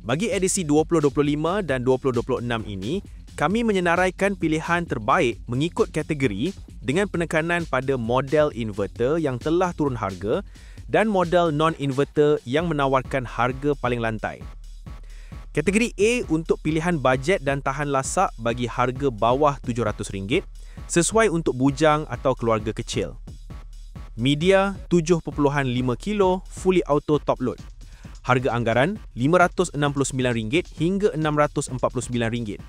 Bagi edisi 2025 dan 2026 ini, kami menyenaraikan pilihan terbaik mengikut kategori dengan penekanan pada model inverter yang telah turun harga dan model non-inverter yang menawarkan harga paling lantai. Kategori A untuk pilihan bajet dan tahan lasak bagi harga bawah RM700 sesuai untuk bujang atau keluarga kecil. Media 7.5 kilo fully auto top load. Harga anggaran RM569 hingga RM649.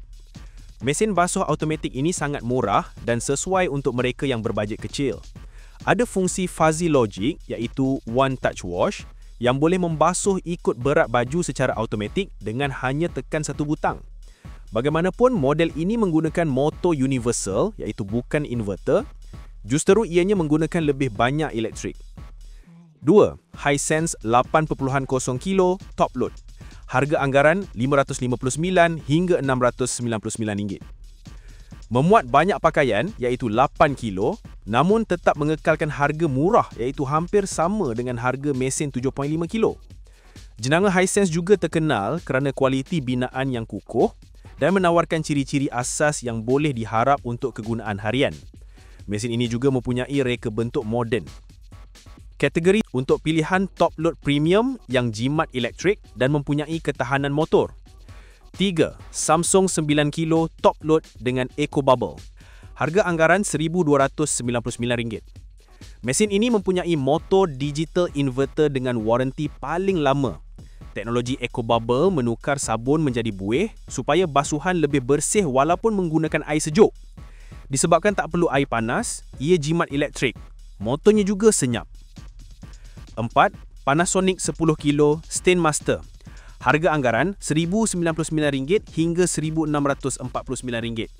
Mesin basuh automatik ini sangat murah dan sesuai untuk mereka yang berbajet kecil. Ada fungsi fuzzy logic iaitu One Touch Wash yang boleh membasuh ikut berat baju secara automatik dengan hanya tekan satu butang. Bagaimanapun, model ini menggunakan motor universal iaitu bukan inverter, justeru ianya menggunakan lebih banyak elektrik. 2. Hisense 8.0 kilo top load. Harga anggaran RM559 hingga RM699. Memuat banyak pakaian iaitu 8 kilo, namun tetap mengekalkan harga murah iaitu hampir sama dengan harga mesin 7.5 kilo. Jenama Hisense juga terkenal kerana kualiti binaan yang kukuh dan menawarkan ciri-ciri asas yang boleh diharap untuk kegunaan harian. Mesin ini juga mempunyai reka bentuk moden. Kategori untuk pilihan top load premium yang jimat elektrik dan mempunyai ketahanan motor. 3. Samsung 9 kilo top load dengan Eco Bubble. Harga anggaran RM1,299. Mesin ini mempunyai motor digital inverter dengan waranti paling lama. Teknologi Eco Bubble menukar sabun menjadi buih supaya basuhan lebih bersih walaupun menggunakan air sejuk. Disebabkan tak perlu air panas, ia jimat elektrik. Motornya juga senyap. 4. Panasonic 10 kilo Stainmaster. Harga anggaran RM1,099 hingga RM1,649.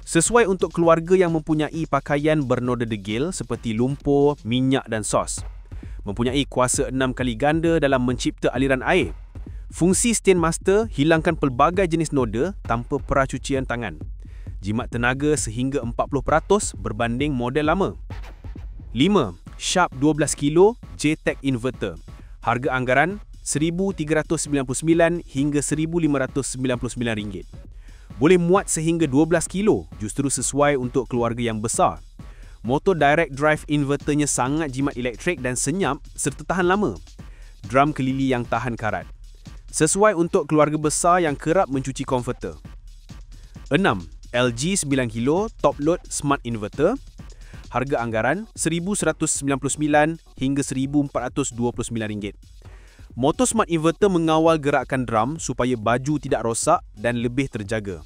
Sesuai untuk keluarga yang mempunyai pakaian bernoda degil seperti lumpur, minyak dan sos. Mempunyai kuasa 6 kali ganda dalam mencipta aliran air. Fungsi Stainmaster hilangkan pelbagai jenis noda tanpa peracucian tangan. Jimat tenaga sehingga 40% berbanding model lama. 5. Sharp 12 kilo JTEC Inverter. Harga anggaran RM1,399 hingga RM1,599. Boleh muat sehingga 12 kilo, justru sesuai untuk keluarga yang besar. Motor direct drive inverternya sangat jimat elektrik dan senyap serta tahan lama. Drum kelili yang tahan karat. Sesuai untuk keluarga besar yang kerap mencuci konverter. 6. LG 9 kilo Top Load Smart Inverter. Harga anggaran RM1,199 hingga RM1,429. Motor Smart Inverter mengawal gerakan drum supaya baju tidak rosak dan lebih terjaga.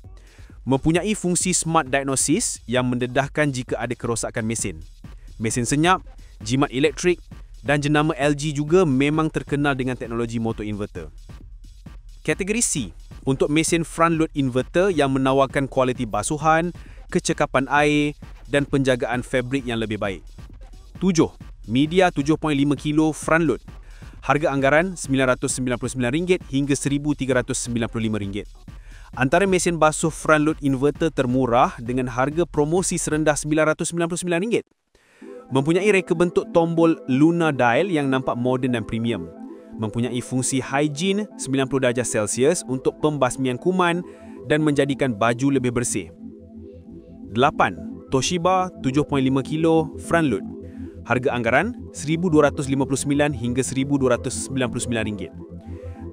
Mempunyai fungsi Smart Diagnosis yang mendedahkan jika ada kerosakan mesin. Mesin senyap, jimat elektrik dan jenama LG juga memang terkenal dengan teknologi motor inverter. Kategori C untuk mesin front load inverter yang menawarkan kualiti basuhan, kecekapan air dan penjagaan fabrik yang lebih baik. 7. Media 7.5 kilo front load. Harga anggaran RM999 hingga RM1,395. Antara mesin basuh front load inverter termurah dengan harga promosi serendah RM999. Mempunyai reka bentuk tombol Luna Dial yang nampak moden dan premium. Mempunyai fungsi hygiene 90 darjah Celsius untuk pembasmian kuman dan menjadikan baju lebih bersih. 8. Toshiba 7.5 kilo front load. Harga anggaran RM1,259 hingga RM1,299.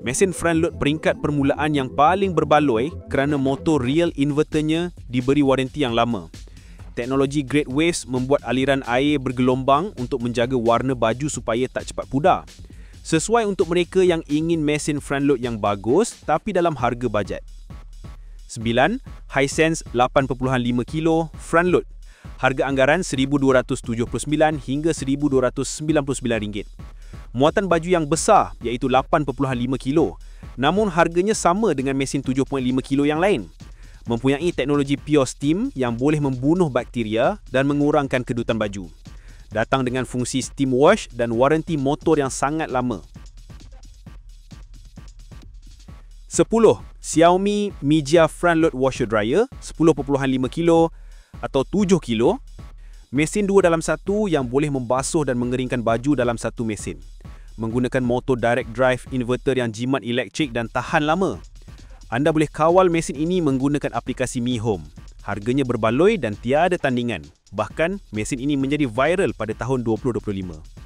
Mesin front load peringkat permulaan yang paling berbaloi kerana motor real inverternya diberi waranti yang lama. Teknologi Great Waves membuat aliran air bergelombang untuk menjaga warna baju supaya tak cepat pudar. Sesuai untuk mereka yang ingin mesin front load yang bagus tapi dalam harga bajet. 9. Hisense 8.5 kilo front load. Harga anggaran RM1,279 hingga RM1,299. Muatan baju yang besar iaitu 8.5 kilo, namun harganya sama dengan mesin 7.5 kilo yang lain. Mempunyai teknologi Pure Steam yang boleh membunuh bakteria dan mengurangkan kedutan baju. Datang dengan fungsi steam wash dan waranti motor yang sangat lama. 10. Xiaomi Mijia Front Load Washer Dryer 10.5 kilo atau 7 kilo. Mesin 2 dalam 1 yang boleh membasuh dan mengeringkan baju dalam satu mesin. menggunakan motor direct drive inverter yang jimat elektrik dan tahan lama. Anda boleh kawal mesin ini menggunakan aplikasi Mi Home. Harganya berbaloi dan tiada tandingan. Bahkan, mesin ini menjadi viral pada tahun 2025.